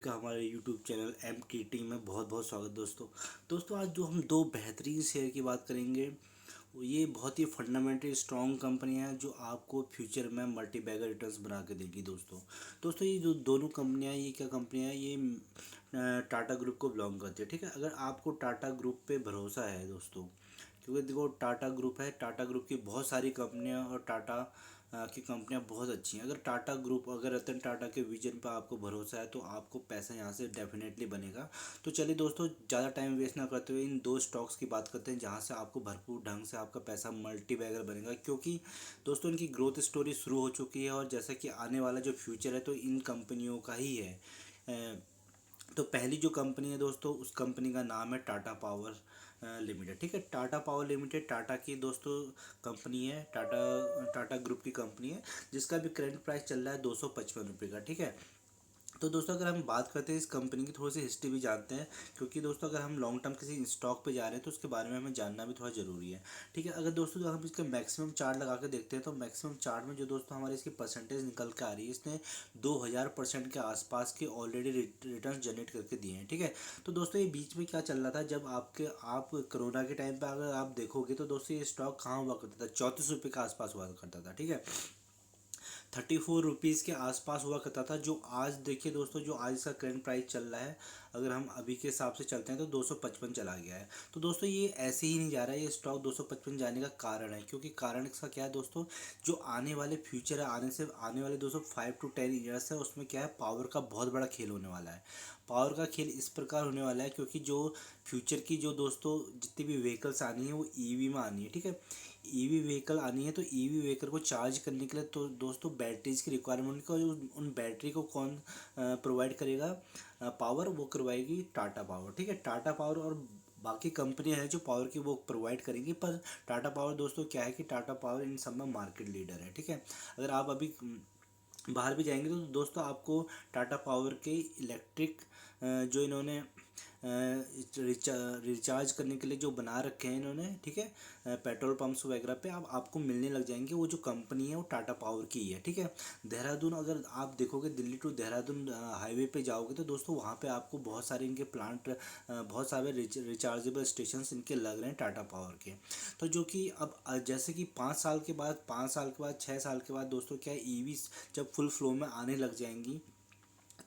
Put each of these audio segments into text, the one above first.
आपका हमारे YouTube channel MTT में बहुत बहुत स्वागत दोस्तों आज जो हम दो बेहतरीन शेयर की बात करेंगे ये बहुत ही फंडामेंटली स्ट्रॉन्ग कंपनी है जो आपको फ्यूचर में मल्टी बैगर रिटर्न्स बना के देगी दोस्तों ये जो दोनों कंपनियां ये क्या कंपनियां हैं ये टाटा ग्रुप को बिलोंग करती है। ठीक है, अगर आपको टाटा ग्रुप पे भरोसा है दोस्तों, क्योंकि देखो टाटा ग्रुप है, टाटा ग्रुप की बहुत सारी कंपनियां और टाटा की कंपनियां बहुत अच्छी हैं। अगर टाटा ग्रुप, अगर रतन टाटा के विजन पर आपको भरोसा है तो आपको पैसा यहाँ से डेफिनेटली बनेगा। तो चलिए दोस्तों, ज़्यादा टाइम वेस्ट ना करते हुए इन दो स्टॉक्स की बात करते हैं जहाँ से आपको भरपूर ढंग से आपका पैसा मल्टी बैगर बनेगा, क्योंकि दोस्तों इनकी ग्रोथ स्टोरी शुरू हो चुकी है और जैसा कि आने वाला जो फ्यूचर है तो इन कंपनियों का ही है। तो पहली जो कंपनी है दोस्तों, उस कंपनी का नाम है टाटा पावर लिमिटेड। ठीक है, टाटा पावर लिमिटेड टाटा की दोस्तों कंपनी है, टाटा ग्रुप की कंपनी है, जिसका भी करंट प्राइस चल रहा है 255 रुपये का। ठीक है, तो दोस्तों अगर हम बात करते हैं इस कंपनी की, थोड़ी सी हिस्ट्री भी जानते हैं, क्योंकि दोस्तों अगर हम लॉन्ग टर्म किसी स्टॉक पे जा रहे हैं तो उसके बारे में हमें जानना भी थोड़ा ज़रूरी है। ठीक है, अगर दोस्तों जो हम इसका मैक्सिमम चार्ट लगा के देखते हैं तो मैक्सिमम चार्ट में जो दोस्तों हमारे इसकी परसेंटेज निकल के आ रही है, इसने 2000% के आसपास के ऑलरेडी रिटर्न जनरेट करके दिए हैं। ठीक है, तो दोस्तों ये बीच में क्या चल रहा था, जब आप कोरोना के टाइम पर अगर आप देखोगे तो दोस्तों ये स्टॉक कहाँ हुआ करता था, 34 रुपये के आसपास हुआ करता था। ठीक है, 34 रुपीज़ के आसपास हुआ करता था, जो आज देखिए दोस्तों, जो आज इसका करंट प्राइस चल रहा है, अगर हम अभी के हिसाब से चलते हैं तो 255 चला गया है। तो दोस्तों ये ऐसे ही नहीं जा रहा है, ये स्टॉक 255 जाने का कारण है, क्योंकि कारण इसका क्या है दोस्तों, जो आने वाले फ्यूचर है, आने वाले दोस्तों 5 to 10 ईयर्स है, उसमें क्या है, पावर का बहुत बड़ा खेल होने वाला है। पावर का खेल इस प्रकार होने वाला है, क्योंकि जो फ्यूचर की जो दोस्तों जितनी भी व्हीकल्स आनी है वो ईवी में आनी है। ठीक है, ईवी व्हीकल आनी है, तो ईवी व्हीकल को चार्ज करने के लिए तो दोस्तों बैटरीज की रिक्वायरमेंट को, उन बैटरी को कौन प्रोवाइड करेगा, पावर वो करवाएगी टाटा पावर। ठीक है, टाटा पावर और बाकी कंपनियां हैं जो पावर की वो प्रोवाइड करेंगी, पर टाटा पावर दोस्तों क्या है कि टाटा पावर इन सब में मार्केट लीडर है। ठीक है, अगर आप अभी बाहर भी जाएंगे तो दोस्तों आपको टाटा पावर के इलेक्ट्रिक जो इन्होंने रिचार्ज करने के लिए जो बना रखे हैं इन्होंने, ठीक है, पेट्रोल पंप्स वगैरह पे अब आपको मिलने लग जाएंगे। वो जो कंपनी है वो टाटा पावर की ही है। ठीक है, देहरादून, अगर आप देखोगे दिल्ली टू देहरादून हाईवे पे जाओगे तो दोस्तों वहाँ पे आपको बहुत सारे इनके प्लांट, बहुत सारे रिचार्जेबल स्टेशन इनके लग रहे हैं टाटा पावर के। तो जो कि अब जैसे कि 5 साल के बाद, 5 साल के बाद, 6 साल के बाद दोस्तों क्या है, ईवी जब फुल फ्लो में आने लग जाएंगी,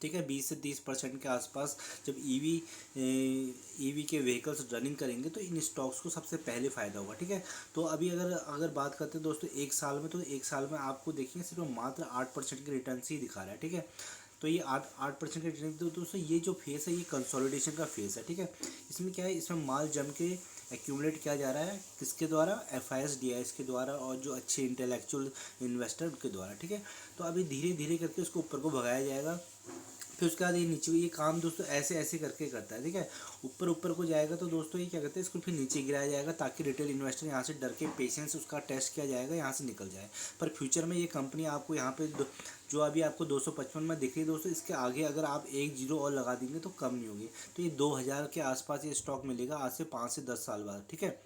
ठीक है, 20 से 30% के आसपास जब ईवी के व्हीकल्स रनिंग करेंगे तो इन स्टॉक्स को सबसे पहले फ़ायदा होगा। ठीक है, तो अभी अगर अगर बात करते हैं दोस्तों एक साल में, तो एक साल में आपको देखिए सिर्फ मात्र 8% के रिटर्न ही दिखा रहा है। ठीक है, तो ये 8% के रिटर्न, तो दोस्तों ये जो फेस है ये कंसोलिडेशन का फेस है। ठीक है, इसमें क्या है, इसमें माल जम के एक्यूमुलेट किया जा रहा है, किसके द्वारा, FIS DIS के द्वारा, और जो अच्छे इंटेलेक्चुअल इन्वेस्टर के द्वारा। ठीक है, तो अभी धीरे धीरे करके उसको ऊपर को भगाया जाएगा, फिर उसके बाद ये नीचे, ये काम दोस्तों ऐसे ऐसे करके करता है। ठीक है, ऊपर ऊपर को जाएगा तो दोस्तों ये क्या करते हैं, इसको फिर नीचे गिराया जाएगा ताकि रिटेल इन्वेस्टर यहाँ से डर के, पेशेंस उसका टेस्ट किया जाएगा, यहाँ से निकल जाए। पर फ्यूचर में ये कंपनी आपको यहाँ पे जो अभी आपको 255 में दिख रही है दोस्तों, इसके आगे अगर आप एक जीरो और लगा देंगे तो कम नहीं होगी, तो ये 2000 के आसपास ये स्टॉक मिलेगा आज से 5 से 10 साल बाद। ठीक है,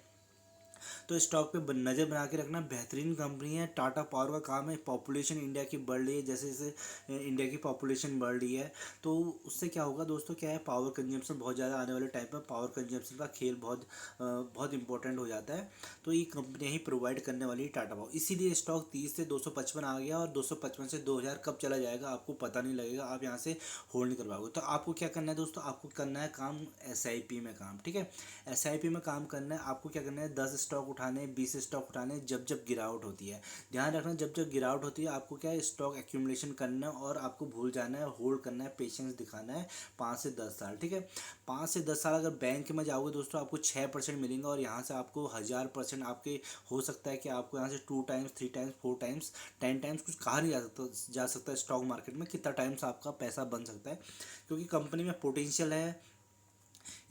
तो स्टॉक पे नज़र बना के रखना, बेहतरीन कंपनी है। टाटा पावर का काम है, पॉपुलेशन इंडिया की बढ़ रही है, जैसे जैसे इंडिया की पॉपुलेशन बढ़ रही है तो उससे क्या होगा दोस्तों, क्या है, पावर कंजम्पशन बहुत ज़्यादा आने वाले टाइम पर, पावर कंजम्पशन का खेल बहुत इंपॉर्टेंट हो जाता है। तो ये कंपनियाँ ही प्रोवाइड करने वाली है टाटा पावर, इसीलिए स्टॉक 30 से 255 आ गया, और 255 से 2000 कब चला जाएगा आपको पता नहीं लगेगा, आप यहाँ से होल्ड नहीं करवाओगे। तो आपको क्या करना है दोस्तों, आपको करना है काम SIP में काम। ठीक है, SIP में काम करना है, आपको क्या करना है, 10 स्टॉक उठाने, 20 स्टॉक उठाने, जब जब गिरावट होती है। ध्यान रखना, जब जब गिरावट होती है आपको क्या है, स्टॉक एक्यूमुलेशन करना है, और आपको भूल जाना है, होल्ड करना है, पेशेंस दिखाना है 5 से 10 साल। ठीक है, 5 से 10 साल अगर बैंक में जाओगे दोस्तों आपको 6% मिलेंगे, और यहाँ से आपको 1000% आपके हो सकता है कि आपको यहाँ से 2 टाइम्स, 3 टाइम्स, 4 टाइम्स, 10 टाइम्स, कुछ कहा नहीं जा सकता स्टॉक मार्केट में कितना टाइम्स आपका पैसा बन सकता है, क्योंकि कंपनी में पोटेंशियल है,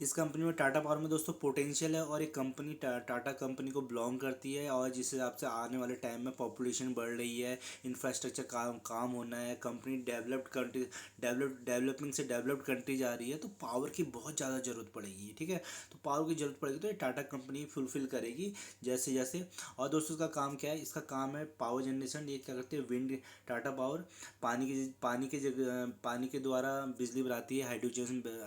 इस कंपनी में टाटा पावर में दोस्तों पोटेंशियल है, और एक कंपनी टाटा कंपनी को बिलोंग करती है, और जिस हिसाब से आने वाले टाइम में पॉपुलेशन बढ़ रही है, इंफ्रास्ट्रक्चर काम होना है, कंपनी डेवलप्ड कंट्री डेवलपिंग से डेवलप्ड कंट्री जा रही है, तो पावर की बहुत ज़्यादा ज़रूरत पड़ेगी। ठीक है, तो पावर की ज़रूरत पड़ेगी तो ये टाटा कंपनी फुलफिल करेगी जैसे जैसे। और दोस्तों इसका काम क्या है, इसका काम है पावर जनरेशन। ये क्या करते हैं, विंड, टाटा पावर पानी के द्वारा बिजली बनाती है,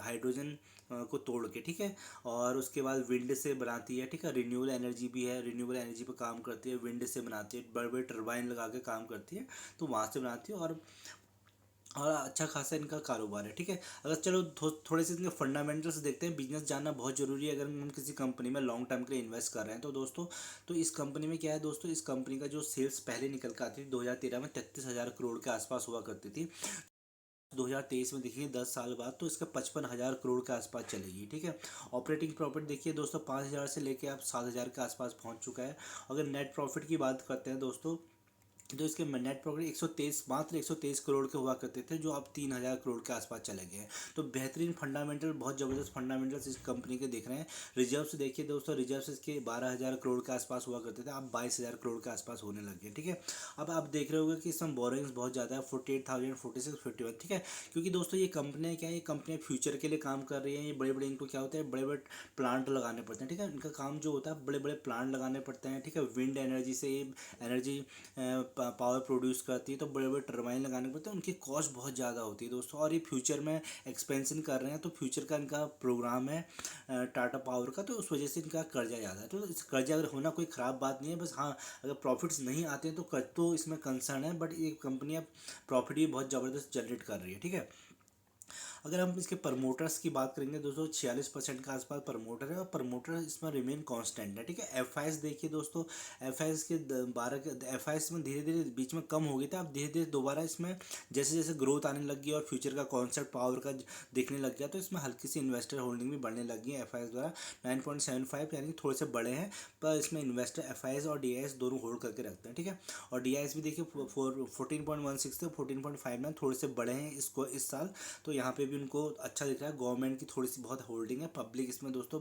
हाइड्रोजन को तोड़ के। ठीक है, और उसके बाद विंड से बनाती है। ठीक है, रिन्यूएबल एनर्जी भी है, रिन्यूएबल एनर्जी पे काम करती है, विंड से बनाती है, बड़े बड़े टरबाइन लगा के काम करती है, तो वहाँ से बनाती है, और अच्छा खासा इनका कारोबार है। ठीक है, अगर चलो थोड़े से इनके फंडामेंटल्स देखते हैं। बिजनेस जानना बहुत ज़रूरी है अगर हम किसी कंपनी में लॉन्ग टर्म के लिए इन्वेस्ट कर रहे हैं। तो दोस्तों, तो इस कंपनी में क्या है दोस्तों, इस कंपनी का जो सेल्स पहले निकल कर आती थी 2013 में 33,000 करोड़ के आसपास हुआ करती थी। 2023 में देखिए 10 साल बाद तो इसका 55,000 करोड़ के आसपास चलेगी। ठीक है, ऑपरेटिंग प्रॉफिट देखिए दोस्तों 5,000 से लेके आप 7,000 के आसपास पहुंच चुका है। अगर नेट प्रॉफिट की बात करते हैं दोस्तों, तो इसके नेट प्रॉफिट 123, मात्र 123 करोड़ के हुआ करते थे, जो अब 3,000 करोड़ के आसपास चले गए हैं। तो बेहतरीन फंडामेंटल, बहुत ज़बरदस्त फंडामेंटल्स इस कंपनी के दिख रहे हैं। रिजर्व्स देखिए दोस्तों, रिजर्व्स इसके 12,000 करोड़ के आसपास हुआ करते थे, अब 22,000 करोड़ के आसपास होने लग गए। ठीक है, अब आप देख रहे होंगे कि इसमें बोरिंग्स बहुत ज़्यादा है, 48,000, 46, 51। ठीक है, क्योंकि दोस्तों ये कंपनियाँ क्या है, ये कंपनियाँ फ्यूचर के लिए काम कर रही हैं। ये बड़े बड़े, इनको क्या होता है, बड़े बड़े प्लांट लगाने पड़ते हैं। ठीक है, इनका काम जो होता है, बड़े बड़े प्लांट लगाने पड़ते हैं। ठीक है, विंड एनर्जी से एनर्जी पावर प्रोड्यूस करती है, तो बड़े बड़े टरबाइन लगाने पड़ते हैं, उनकी कॉस्ट बहुत ज़्यादा होती है दोस्तों। और ये फ्यूचर में एक्सपेंशन कर रहे हैं, तो फ्यूचर का इनका प्रोग्राम है टाटा पावर का, तो उस वजह से इनका कर्जा ज़्यादा है। तो इस कर्जा अगर होना कोई ख़राब बात नहीं है, बस हाँ अगर प्रॉफिट्स नहीं आते हैं तो तो इसमें कंसर्न है, बट ये कंपनियाँ प्रॉफिट भी बहुत ज़बरदस्त जनरेट कर रही है। ठीक है, अगर हम इसके प्रमोटर्स की बात करेंगे दोस्तों, 46% के आसपास प्रमोटर है, और प्रमोटर इसमें रिमेन कांस्टेंट है। ठीक है, एफ आई एस देखिए दोस्तों, एफ आई एस के 12 के एफ आई एस में धीरे धीरे बीच में कम हो गई था, अब धीरे धीरे दोबारा इसमें जैसे जैसे ग्रोथ आने लगी और फ्यूचर का कॉन्सेप्ट पावर का दिखने लग गया, तो इसमें हल्की सी इन्वेस्टर होल्डिंग भी बढ़ने लगी है एफ आई एस द्वारा। 9.75 यानी कि थोड़े से बड़े हैं, पर इसमें इन्वेस्टर एफ आई एस और डी आई एस दोनों होल्ड करके रखते हैं। ठीक है, और डी आई एस भी देखिए 14.16 से 14.59 थोड़े से बड़े हैं इसको इस साल, तो यहाँ पे भी उनको अच्छा दिख रहा है। गवर्नमेंट की थोड़ी सी बहुत होल्डिंग है, पब्लिक इसमें दोस्तों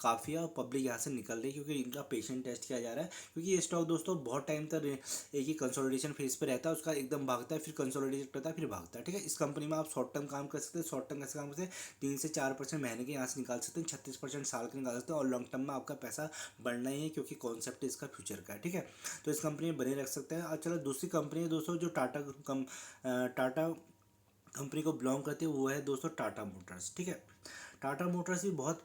काफ़ी है, और पब्लिक यहाँ से निकल रही है क्योंकि इनका पेशेंट टेस्ट किया जा रहा है। क्योंकि ये स्टॉक दोस्तों बहुत टाइम तक एक ही कंसोलिडेशन फेज पे रहता है, उसका एकदम भागता है, फिर कंसोलिडेट करता है, फिर भागता है। ठीक है, इस कंपनी में आप शॉर्ट टर्म काम कर सकते हैं। शॉर्ट टर्म कैसे काम करते हैं, 3 से 4% महीने के यहाँ से निकाल सकते हैं, 36% साल के निकाल सकते हैं, और लॉन्ग टर्म में आपका पैसा बढ़ना ही है, क्योंकि कॉन्सेप्ट इसका फ्यूचर का है। ठीक है, तो इस कंपनी में बने रख सकते हैं। और चलो दूसरी कंपनी है दोस्तों जो टाटा कंपनी को बिलोंग करती है, वो है दोस्तों टाटा मोटर्स। ठीक है, टाटा मोटर्स भी बहुत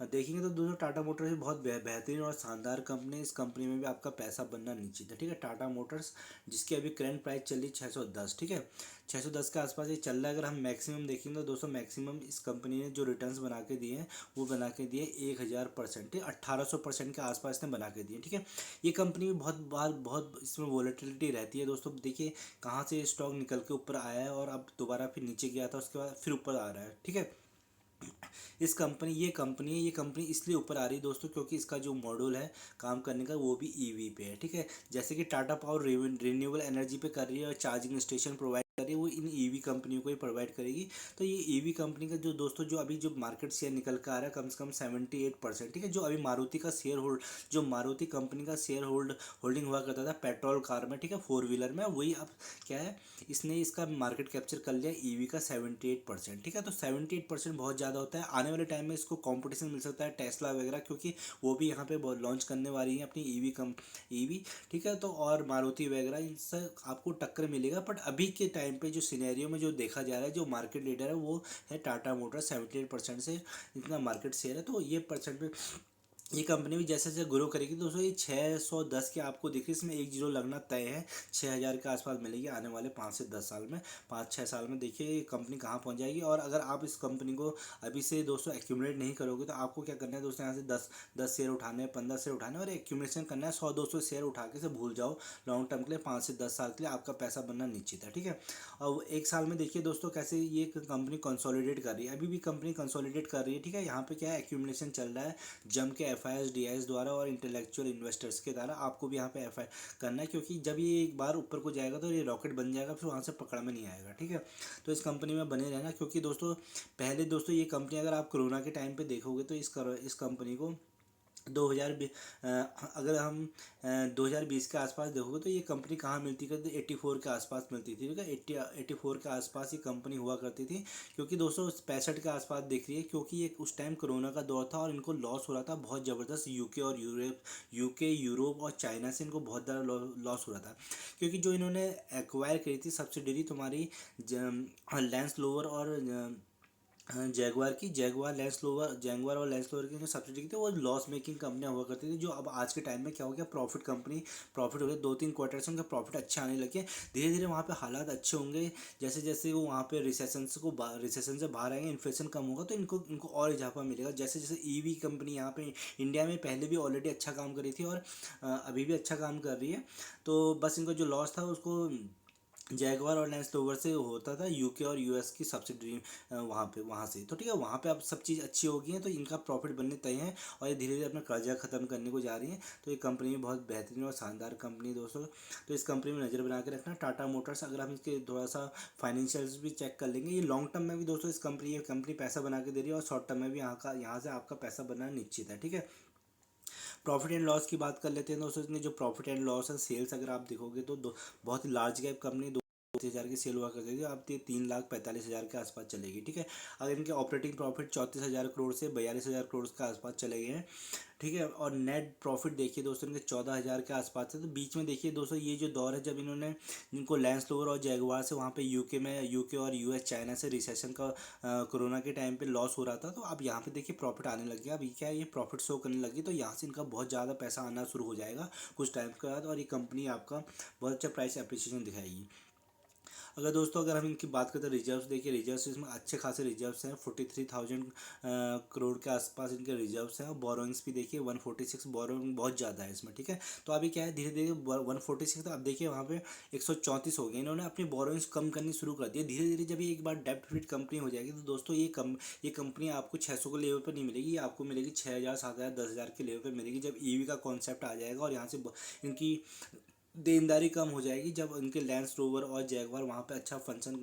देखेंगे तो दोस्तों टाटा मोटर्स भी बहुत बेहतरीन और शानदार कंपनी है। इस कंपनी में भी आपका पैसा बनना निश्चित है। ठीक है, टाटा मोटर्स जिसकी अभी करंट प्राइस चल रही है 610। ठीक है, 610 के आसपास ये चल रहा है। अगर हम मैक्सिमम देखेंगे तो दोस्तों मैक्सिमम इस कंपनी ने जो रिटर्न्स बना के दिए हैं, वो बना के दिए 1,000%, 1,800% के आसपास ने बना के दिए। ठीक है, ये कंपनी में बहुत बार बहुत इसमें वॉलेटिलिटी रहती है दोस्तों। देखिए कहाँ से स्टॉक निकल के ऊपर आया है, और अब दोबारा फिर नीचे गया था, उसके बाद फिर ऊपर आ रहा है। ठीक है, ये कंपनी इसलिए ऊपर आ रही है दोस्तों, क्योंकि इसका जो मॉडल है काम करने का, वो भी ईवी पे है। ठीक है, जैसे कि टाटा पावर रिन्यूएबल एनर्जी पे कर रही है और चार्जिंग स्टेशन प्रोवाइड कर रही है, वो इन ईवी कंपनियों को ही प्रोवाइड करेगी। तो ये ईवी कंपनी का जो दोस्तों जो अभी जो मार्केट शेयर निकल कर आ रहा है कम से कम 78%। ठीक है, जो अभी मारुति का शेयर होल्ड, जो मारुति कंपनी का शेयर होल्डिंग हुआ करता था पेट्रोल कार में, ठीक है, 4 व्हीलर में, वही अब क्या है, इसने इसका मार्केट कैप्चर कर लिया ईवी का 78%। ठीक है, तो 78% बहुत ज़्यादा होता है। आने वाले टाइम में इसको कंपटीशन मिल सकता है टेस्ला वगैरह, क्योंकि वो भी यहाँ पे लॉन्च करने वाली है अपनी ईवी। ठीक है, तो और मारुति वगैरह इनसे आपको टक्कर मिलेगा। बट अभी के टाइम पे जो सिनेरियो में जो देखा जा रहा है, जो मार्केट लीडर है वो है टाटा मोटर, 78% से इतना मार्केट शेयर है। तो ये परसेंट में ये कंपनी भी जैसे जैसे ग्रो करेगी दोस्तों, ये 610 के आपको देखिए, इसमें एक जीरो लगना तय है। 6,000 के आसपास मिलेगी आने वाले 5 से 10 साल में, 5-6 साल में। देखिए ये कंपनी कहाँ पहुँच जाएगी। और अगर आप इस कंपनी को अभी से दोस्तों एक्यूमुलेट नहीं करोगे, तो आपको क्या करना है दोस्तों, यहाँ से 10 शेयर उठाने हैं, 15 शेयर उठाने हैं, और एक्यूमुलेशन करना है। 100-200 शेयर उठा के से भूल जाओ। लॉन्ग टर्म के लिए 5 से 10 साल के लिए आपका पैसा बनना निश्चित है। ठीक है, और एक साल में देखिए दोस्तों कैसे ये कंपनी कंसोलिडेट कर रही है, अभी भी कंपनी कंसोलिडेट कर रही है। ठीक है, यहाँ पे क्या है, एक्यूमुलेशन चल रहा है, जम के FIS DIS द्वारा और इंटेलेक्चुअल इन्वेस्टर्स के द्वारा आपको भी यहाँ पे FI करना है, क्योंकि जब ये एक बार ऊपर को जाएगा तो ये रॉकेट बन जाएगा, फिर वहाँ से पकड़ में नहीं आएगा। ठीक है, तो इस कंपनी में बने रहना, क्योंकि दोस्तों पहले दोस्तों ये कंपनी अगर आप कोरोना के टाइम पे देखोगे तो इस कंपनी को 2000 अगर हम 2020 के आसपास देखोगे तो ये कंपनी कहाँ मिलती करती, 84 के आसपास मिलती थी। ठीक है, 84 के आसपास ये कंपनी हुआ करती थी, क्योंकि दोस्तों 65 के आसपास देख रही है, क्योंकि ये उस टाइम कोरोना का दौर था और इनको लॉस हो रहा था बहुत ज़बरदस्त। यूके यूरोप और चाइना से इनको बहुत ज़्यादा लॉस हो रहा था, क्योंकि जो इन्होंने एक्वायर करी थी सब्सिडरी तुम्हारी लैंस लोवर और जैगवार और लैंस लोवर की जो सब्सिडी थी वो लॉस मेकिंग कंपनियां हुआ करती थी, जो अब आज के टाइम में क्या हो गया, प्रॉफिट हो गया। 2-3 क्वार्टर से उनका प्रॉफिट अच्छा आने लगे। धीरे धीरे वहाँ पे हालात अच्छे होंगे, जैसे जैसे वो वहाँ पे रिसेशन से बाहर आएंगे, इन्फ्लेशन कम होगा तो इनको इनको और इजाफा मिलेगा। जैसे जैसे ईवी कंपनी यहाँ पे इंडिया में पहले भी ऑलरेडी अच्छा काम कर रही थी और अभी भी अच्छा काम कर रही है, तो बस इनका जो लॉस था उसको जैगवार और लैंस रोवर से होता था, यूके और यूएस की सब्सिडरी वहाँ से। तो ठीक है, वहाँ पे अब सब चीज़ अच्छी हो गई है, तो इनका प्रॉफिट बनने तय है और ये धीरे धीरे अपना कर्जा ख़त्म करने को जा रही है। तो ये कंपनी भी बहुत बेहतरीन और शानदार कंपनी है दोस्तों, तो इस कंपनी में नज़र बना के रखना। टाटा मोटर्स, अगर हम इसके थोड़ा सा फाइनेंशियल्स भी चेक कर लेंगे, ये लॉन्ग टर्म में भी दोस्तों ये कंपनी पैसा बना के दे रही है और शॉर्ट टर्म में भी यहाँ से आपका पैसा बनना निश्चित है। ठीक है, प्रॉफिट एंड लॉस की बात कर लेते हैं दोस्तों। इसमें जो प्रॉफिट एंड लॉस है, सेल्स अगर आप देखोगे तो बहुत ही लार्ज कैप कंपनी 2,30,000 की सेल हुआ करती थी, अब ये 3,45,000 के आसपास चलेगी। ठीक है, अगर इनके ऑपरेटिंग प्रॉफिट 34,000 करोड़ से 42,000 करोड़ के आसपास चले गए हैं। ठीक है, और नेट प्रॉफिट देखिए दोस्तों इनके 14,000 के आसपास है। तो बीच में देखिए दोस्तों ये जो दौर है जब इन्होंने इनको लैंस रोवर और जैगवार से वहाँ पे यूके और यूएस चाइना से रिसेशन का कोरोना के टाइम पे लॉस हो रहा था, तो अब यहाँ पे देखिए प्रॉफिट आने लग गया। अभी क्या है, ये प्रॉफिट शो करने लगी, तो यहाँ से इनका बहुत ज़्यादा पैसा आना शुरू हो जाएगा कुछ टाइम के बाद, और ये कंपनी आपका बहुत अच्छा प्राइस एप्रिसिएशन दिखाएगी। अगर हम इनकी बात करें तो रिजर्व्स देखिए, रिजर्व्स इसमें अच्छे खासे रिजर्व्स हैं, 43,000 करोड़ के आसपास इनके रिजर्व्स हैं। और बोरोइंग्स भी देखिए 146, बोरोइंग बहुत ज़्यादा है इसमें। ठीक है, तो अभी क्या है, धीरे धीरे 146, तो अब देखिए वहाँ पे 134 हो गए। इन्होंने अपनी बोरोइंग्स कम करनी शुरू कर दी। धीरे धीरे जब ये एक बार डेब्ट फ्री कंपनी हो जाएगी तो दोस्तों ये कंपनी आपको 600 के लेवल पर नहीं मिलेगी, ये आपको मिलेगी 6,000, 7,000, 10,000 के लेवल पर मिलेगी, जब ईवी का कॉन्सेप्ट आ जाएगा और यहाँ से इनकी देनदारी कम हो जाएगी। जब उनके लैंस रोवर और जैगवार वहाँ पे अच्छा फंक्शन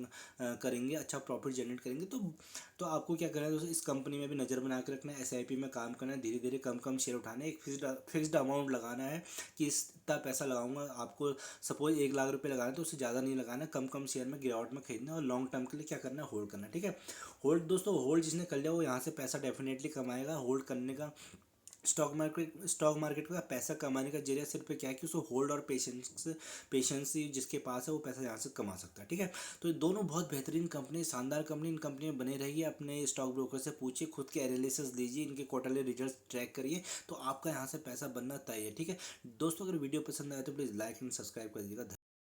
करेंगे, अच्छा प्रॉफिट जनरेट करेंगे, तो आपको क्या करना है दोस्तों, इस कंपनी में भी नज़र बना के रखना है, SIP में काम करना है, धीरे धीरे कम कम शेयर उठाना है, एक फिक्स्ड अमाउंट लगाना है कि इतना पैसा लगाऊंगा। आपको सपोज 1 लाख रुपये लगाना है तो उससे ज़्यादा नहीं लगाना, कम कम शेयर में गिरावट में खरीदना है, और लॉन्ग टर्म के लिए क्या करना है, होल्ड करना है। ठीक है, होल्ड दोस्तों, होल्ड जिसने कर लिया वो यहाँ से पैसा डेफिनेटली कमाएगा। होल्ड करने का स्टॉक मार्केट का पैसा कमाने का जरिया सिर्फ क्या है कि उसको होल्ड और पेशेंस जिसके पास है वो पैसा यहाँ से कमा सकता है। ठीक है, तो ये दोनों बहुत बेहतरीन कंपनी, शानदार कंपनी, इन कंपनी में बने रहिए। अपने स्टॉक ब्रोकर से पूछिए, खुद के एनालिसिस लीजिए, इनके क्वार्टरली रिजल्ट ट्रैक करिए, तो आपका यहाँ से पैसा बनना तय है। ठीक है दोस्तों, अगर वीडियो पसंद आए तो प्लीज़ लाइक एंड सब्सक्राइब कर दीजिएगा।